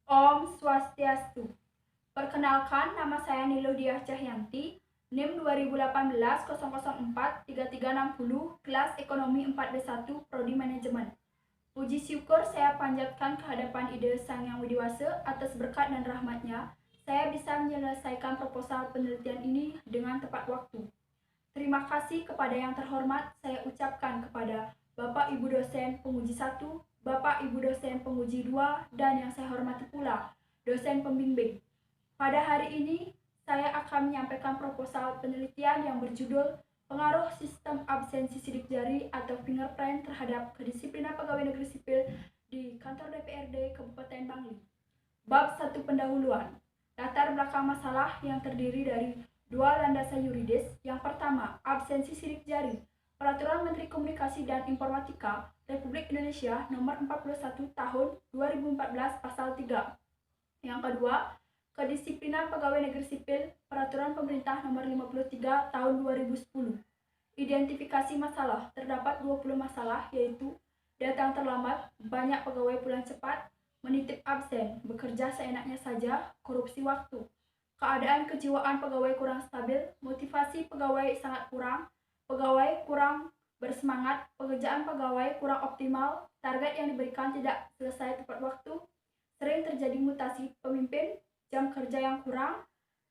Om Swastiastu. Perkenalkan, nama saya Niludiah Cahyanti, NIM 2018-004-3360, kelas Ekonomi 4B1, Prodi Manajemen. Puji syukur saya panjatkan kehadapan Ide Sang Yang Widi Wasa atas berkat dan rahmatnya, saya bisa menyelesaikan proposal penelitian ini dengan tepat waktu. Terima kasih kepada yang terhormat saya ucapkan kepada Bapak Ibu dosen penguji 1, Bapak Ibu dosen penguji 2, dan yang saya hormati pula dosen pembimbing. Pada hari ini saya akan menyampaikan proposal penelitian yang berjudul Pengaruh Sistem Absensi Sidik Jari atau Fingerprint terhadap Kedisiplinan Pegawai Negeri Sipil di Kantor DPRD Kabupaten Bangli. Bab 1 Pendahuluan. Latar belakang masalah yang terdiri dari dua landasan yuridis. Yang pertama, absensi sidik jari. Peraturan Menteri Komunikasi dan Informatika Republik Indonesia Nomor 41 Tahun 2014 Pasal 3. Yang kedua, Kedisiplinan Pegawai Negeri Sipil Peraturan Pemerintah Nomor 53 Tahun 2010. Identifikasi masalah. Terdapat 20 masalah, yaitu datang terlambat, banyak pegawai pulang cepat, menitip absen, bekerja seenaknya saja, korupsi waktu, keadaan kejiwaan pegawai kurang stabil, motivasi pegawai sangat kurang, pegawai kurang bersemangat, pekerjaan pegawai kurang optimal, target yang diberikan tidak selesai tepat waktu, sering terjadi mutasi pemimpin, jam kerja yang kurang,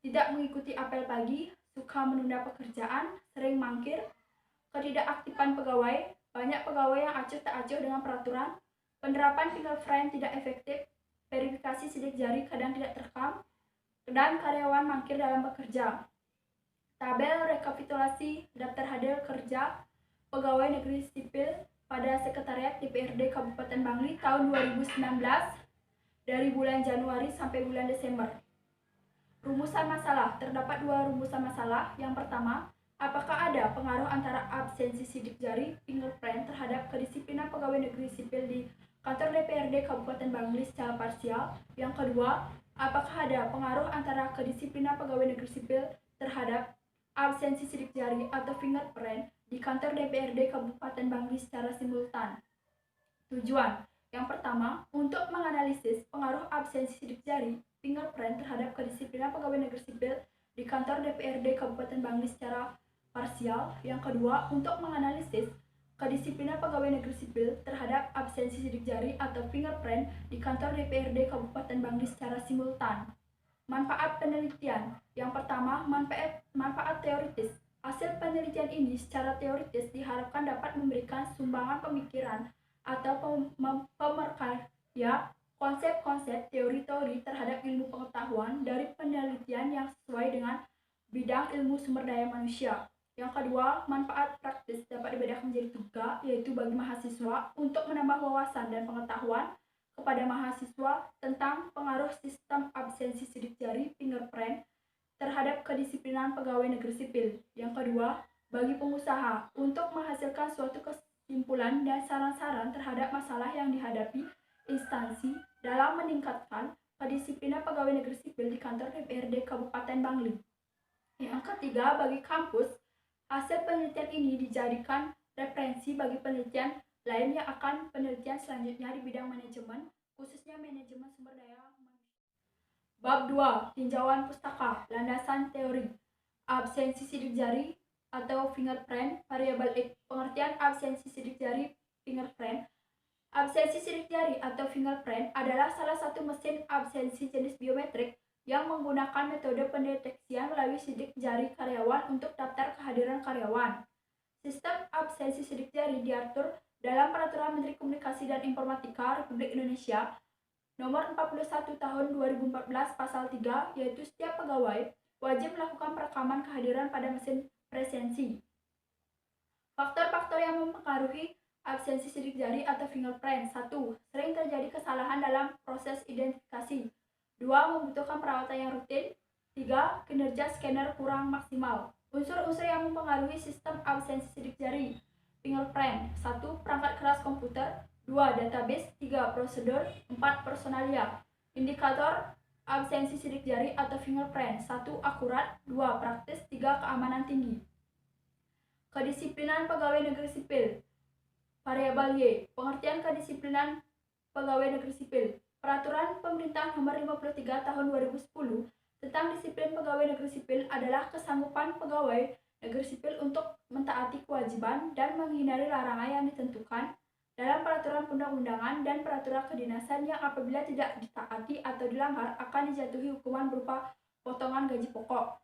tidak mengikuti apel pagi, suka menunda pekerjaan, sering mangkir, ketidakaktifan pegawai, banyak pegawai yang acuh tak acuh dengan peraturan, penerapan fingerprint tidak efektif, verifikasi sidik jari kadang tidak terekam, dan karyawan mangkir dalam bekerja. Tabel rekapitulasi daftar hadir kerja pegawai negeri sipil pada Sekretariat DPRD Kabupaten Bangli tahun 2019 dari bulan Januari sampai bulan Desember. Rumusan masalah. Terdapat dua rumusan masalah. Yang pertama, apakah ada pengaruh antara absensi sidik jari fingerprint terhadap kedisiplinan pegawai negeri sipil di kantor DPRD Kabupaten Bangli secara parsial? Yang kedua, apakah ada pengaruh antara kedisiplinan pegawai negeri sipil terhadap absensi sidik jari atau fingerprint di kantor DPRD Kabupaten Bangli secara simultan? Tujuan. Yang pertama, untuk menganalisis pengaruh absensi sidik jari fingerprint terhadap kedisiplinan pegawai negeri sipil di kantor DPRD Kabupaten Bangli secara parsial. Yang kedua, untuk menganalisis kedisiplinan pegawai negeri sipil terhadap absensi sidik jari atau fingerprint di kantor DPRD Kabupaten Bangli secara simultan. Manfaat penelitian. Yang pertama, manfaat teoritis. Hasil penelitian ini secara teoritis diharapkan dapat memberikan sumbangan pemikiran atau pemerkarya konsep-konsep teori-teori terhadap ilmu pengetahuan dari penelitian yang sesuai dengan bidang ilmu sumber daya manusia. Yang kedua, manfaat praktis dapat dibedakan menjadi tiga, yaitu bagi mahasiswa untuk menambah wawasan dan pengetahuan kepada mahasiswa tentang pengaruh sistem absensi sidik jari fingerprint terhadap kedisiplinan pegawai negeri sipil. Yang kedua, bagi pengusaha untuk menghasilkan suatu kesimpulan dan saran-saran terhadap masalah yang dihadapi instansi dalam meningkatkan kedisiplinan pegawai negeri sipil di kantor DPRD Kabupaten Bangli. Yang ketiga, bagi kampus, hasil penelitian ini dijadikan referensi bagi penelitian lain yang akan penelitian selanjutnya di bidang manajemen, khususnya manajemen sumber daya manusia. Bab 2. Tinjauan pustaka. Landasan teori. Absensi sidik jari atau fingerprint, variabel X. Pengertian absensi sidik jari fingerprint. Absensi sidik jari atau fingerprint adalah salah satu mesin absensi jenis biometrik yang menggunakan metode pendeteksian melalui sidik jari karyawan untuk daftar kehadiran karyawan. Sistem absensi sidik jari diatur dalam Peraturan Menteri Komunikasi dan Informatika Republik Indonesia Nomor 41 Tahun 2014 Pasal 3, yaitu setiap pegawai wajib melakukan perekaman kehadiran pada mesin presensi. Faktor-faktor yang mempengaruhi absensi sidik jari atau fingerprint. 1. Sering terjadi kesalahan dalam proses identifikasi. 2. Membutuhkan perawatan yang rutin. 3. Kinerja scanner kurang maksimal. Unsur-unsur yang mempengaruhi sistem absensi sidik jari fingerprint. 1. Perangkat keras komputer. 2. Database. 3. Prosedur. 4. Personalia. Indikator absensi sidik jari atau fingerprint. 1. Akurat. 2. Praktis. 3. Keamanan tinggi. Kedisiplinan pegawai negeri sipil. Variabel Y. Pengertian kedisiplinan pegawai negeri sipil. Peraturan Pemerintah Nomor 53 Tahun 2010 tentang disiplin pegawai negeri sipil adalah kesanggupan pegawai negeri sipil untuk mentaati kewajiban dan menghindari larangan yang ditentukan dalam peraturan perundang-undangan dan peraturan kedinasan yang apabila tidak ditaati atau dilanggar akan dijatuhi hukuman berupa potongan gaji pokok.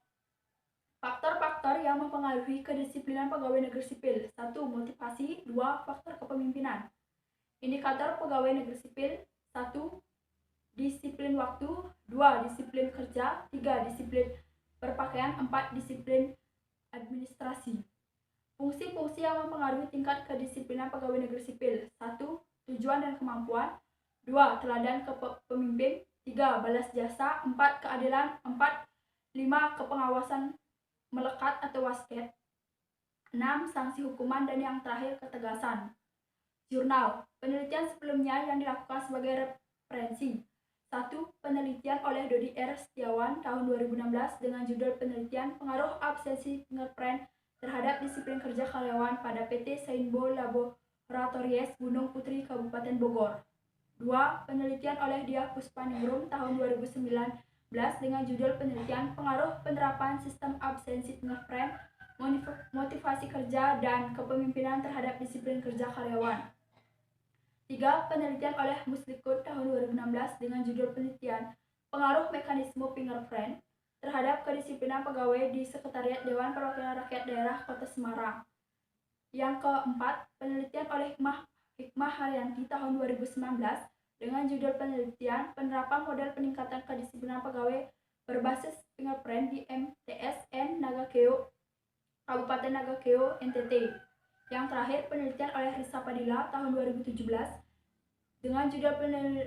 Faktor-faktor yang mempengaruhi kedisiplinan pegawai negeri sipil. 1. Motivasi. 2. Faktor kepemimpinan. Indikator pegawai negeri sipil. 1. Disiplin waktu. 2. Disiplin kerja. 3. Disiplin berpakaian. 4. Disiplin administrasi. Fungsi-fungsi yang mempengaruhi tingkat kedisiplinan pegawai negeri sipil. 1. Tujuan dan kemampuan. 2. Teladan pemimpin. 3. Balas jasa. 4. Keadilan. 4. 5. Kepengawasan melekat atau wasket. 6. Sanksi hukuman. Dan yang terakhir, ketegasan. Jurnal. Penelitian sebelumnya yang dilakukan sebagai referensi. 1. Penelitian oleh Dodi R. Setiawan tahun 2016 dengan judul penelitian pengaruh absensi fingerprint terhadap disiplin kerja karyawan pada PT Sainbo Laboratories Gunung Putri Kabupaten Bogor. 2. Penelitian oleh Diah Puspaningrum tahun 2019 dengan judul penelitian pengaruh penerapan sistem absensi fingerprint, motivasi kerja, dan kepemimpinan terhadap disiplin kerja karyawan. 3. Penelitian oleh Muslikut tahun 2016 dengan judul penelitian pengaruh mekanisme fingerprint terhadap kedisiplinan pegawai di Sekretariat Dewan Perwakilan Rakyat Daerah Kota Semarang. Yang keempat, penelitian oleh Hikmah Haryanti tahun 2019 dengan judul penelitian penerapan model peningkatan kedisiplinan pegawai berbasis fingerprint di MTSN Nagakeo, Kabupaten Nagakeo, NTT. Yang terakhir, penelitian oleh Risa Padilla tahun 2017 dengan judul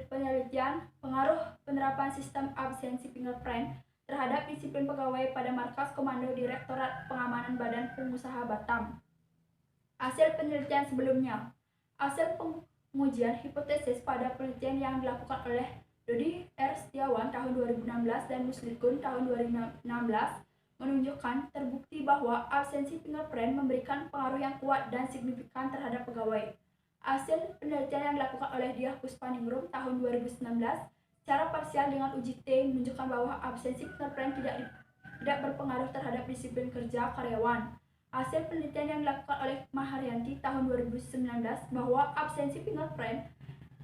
penelitian pengaruh penerapan sistem absensi fingerprint terhadap disiplin pegawai pada Markas Komando Direktorat Pengamanan Badan Pengusaha Batam. Hasil penelitian sebelumnya. Hasil pengujian hipotesis pada penelitian yang dilakukan oleh Dodi R. Setiawan tahun 2016 dan Muslikun tahun 2016 menunjukkan terbukti bahwa absensi fingerprint memberikan pengaruh yang kuat dan signifikan terhadap pegawai. Hasil penelitian yang dilakukan oleh Diah Puspaningrum tahun 2019 secara parsial dengan uji T menunjukkan bahwa absensi fingerprint tidak berpengaruh terhadap disiplin kerja karyawan. Hasil penelitian yang dilakukan oleh Hikmah Haryanti tahun 2019 bahwa absensi fingerprint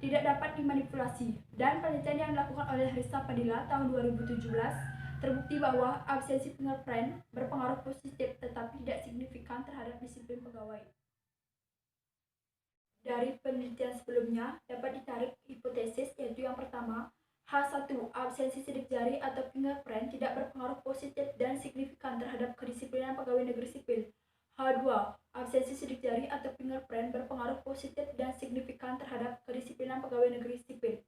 tidak dapat dimanipulasi, dan penelitian yang dilakukan oleh Risa Padilla tahun 2017 terbukti bahwa absensi fingerprint berpengaruh positif tetapi tidak signifikan terhadap disiplin pegawai. Dari penelitian sebelumnya dapat ditarik hipotesis, yaitu yang pertama, H1. Absensi sidik jari atau fingerprint tidak berpengaruh positif dan signifikan terhadap kedisiplinan pegawai negeri sipil. H2. Absensi sidik jari atau fingerprint berpengaruh positif dan signifikan terhadap kedisiplinan pegawai negeri sipil.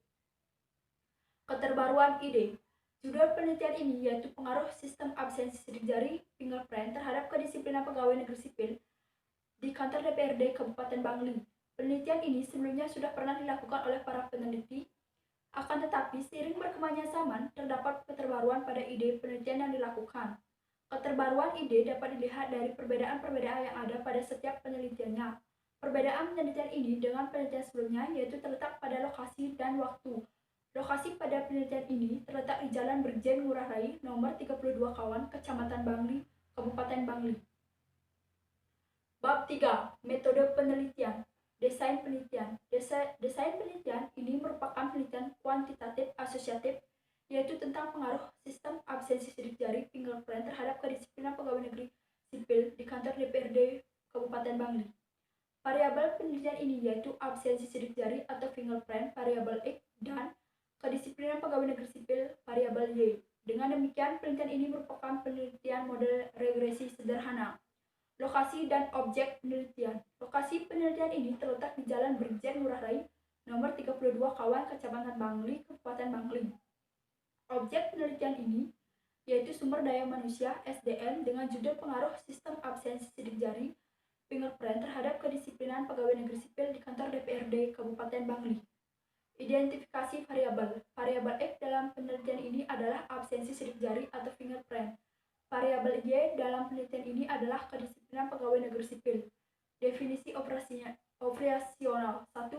Keterbaruan ide. Judul penelitian ini yaitu pengaruh sistem absensi sidik jari fingerprint terhadap kedisiplinan pegawai negeri sipil di kantor DPRD Kabupaten Bangli. Penelitian ini sebelumnya sudah pernah dilakukan oleh para peneliti. Akan tetapi, seiring berkembangnya zaman, terdapat keterbaruan pada ide penelitian yang dilakukan. Keterbaruan ide dapat dilihat dari perbedaan-perbedaan yang ada pada setiap penelitiannya. Perbedaan penelitian ini dengan penelitian sebelumnya yaitu terletak pada lokasi dan waktu. Lokasi pada penelitian ini terletak di Jalan Brigjen Ngurah Rai, nomor 32 Kawan, Kecamatan Bangli, Kabupaten Bangli. Bab 3. Metode penelitian. Desain penelitian. Desain penelitian ini merupakan penelitian kuantitatif asosiatif, yaitu tentang pengaruh sistem absensi sidik jari fingerprint terhadap kedisiplinan pegawai negeri sipil di kantor DPRD Kabupaten Bangli. Variabel penelitian ini yaitu absensi sidik jari atau fingerprint variabel X dan kedisiplinan pegawai negeri sipil variabel Y. Dengan demikian, penelitian ini merupakan penelitian model regresi sederhana. Lokasi dan objek penelitian. Lokasi penelitian ini terletak di Jalan Brigjen Ngurah Rai, nomor 32 Kawan, Kecamatan Bangli, Kabupaten Bangli. Objek penelitian ini yaitu sumber daya manusia (SDM) dengan judul pengaruh sistem absensi sidik jari fingerprint terhadap kedisiplinan pegawai negeri sipil di kantor DPRD Kabupaten Bangli. Identifikasi variabel. Variabel X dalam penelitian ini adalah absensi sidik jari atau fingerprint. Variabel Y dalam penelitian ini adalah kedisiplinan pegawai negeri sipil. Definisi operasional. 1.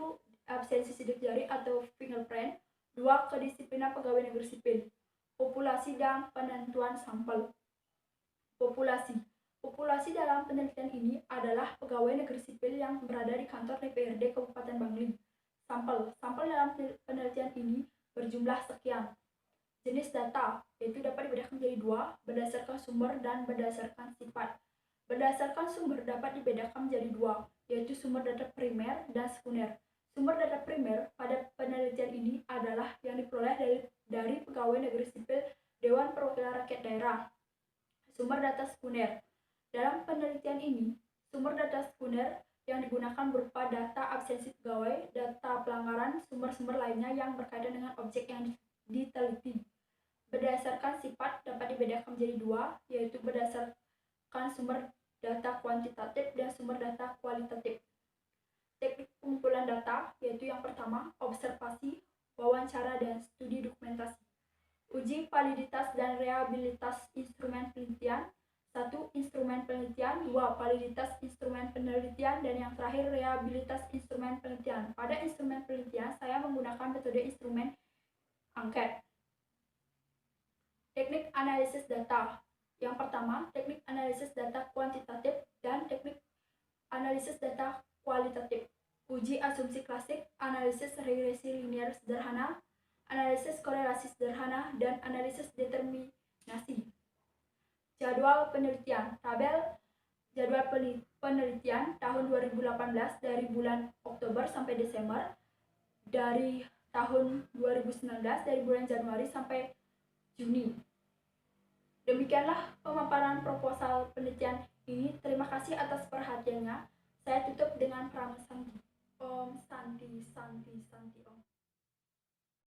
Absensi sidik jari atau fingerprint. 2. 2. Kedisiplinan pegawai negeri sipil. Populasi dan penentuan sampel. Populasi dalam penelitian ini adalah pegawai negeri sipil yang berada di kantor DPRD Kabupaten Bangli. Sampel dalam penelitian ini berjumlah sekian. Jenis data, yaitu dapat dibedakan menjadi 2, berdasarkan sumber dan berdasarkan sifat. Berdasarkan sumber dapat dibedakan menjadi 2, yaitu sumber data primer dan sekunder. Sumber data primer pada penelitian ini adalah yang diperoleh dari pegawai negeri sipil Dewan Perwakilan Rakyat Daerah. Sumber data sekunder. Dalam penelitian ini, sumber data sekunder yang digunakan berupa data absensi pegawai, data pelanggaran, sumber-sumber lainnya yang berkaitan dengan objek yang diteliti. Berdasarkan sifat dapat dibedakan menjadi 2, yaitu berdasarkan sumber data kuantitatif dan sumber data kualitatif. Teknik pengumpulan data, yaitu yang pertama, observasi, wawancara, dan studi dokumentasi. Uji validitas dan reliabilitas instrumen penelitian. 1. Instrumen penelitian. 2. Validitas instrumen penelitian. Dan yang terakhir, reliabilitas instrumen penelitian. Pada instrumen penelitian, saya menggunakan metode instrumen angket. Teknik analisis data. Yang pertama, teknik analisis data kuantitatif dan teknik analisis data kualitatif. Uji asumsi klasik, analisis regresi linear sederhana, analisis korelasi sederhana, dan analisis determinasi. Jadwal penelitian. Tabel jadwal penelitian tahun 2018 dari bulan Oktober sampai Desember, dari tahun 2019 dari bulan Januari sampai Juni. Demikianlah pemaparan proposal penelitian ini. Terima kasih atas perhatiannya. Saya tutup dengan pramesang Om Santi Santi Santi Om.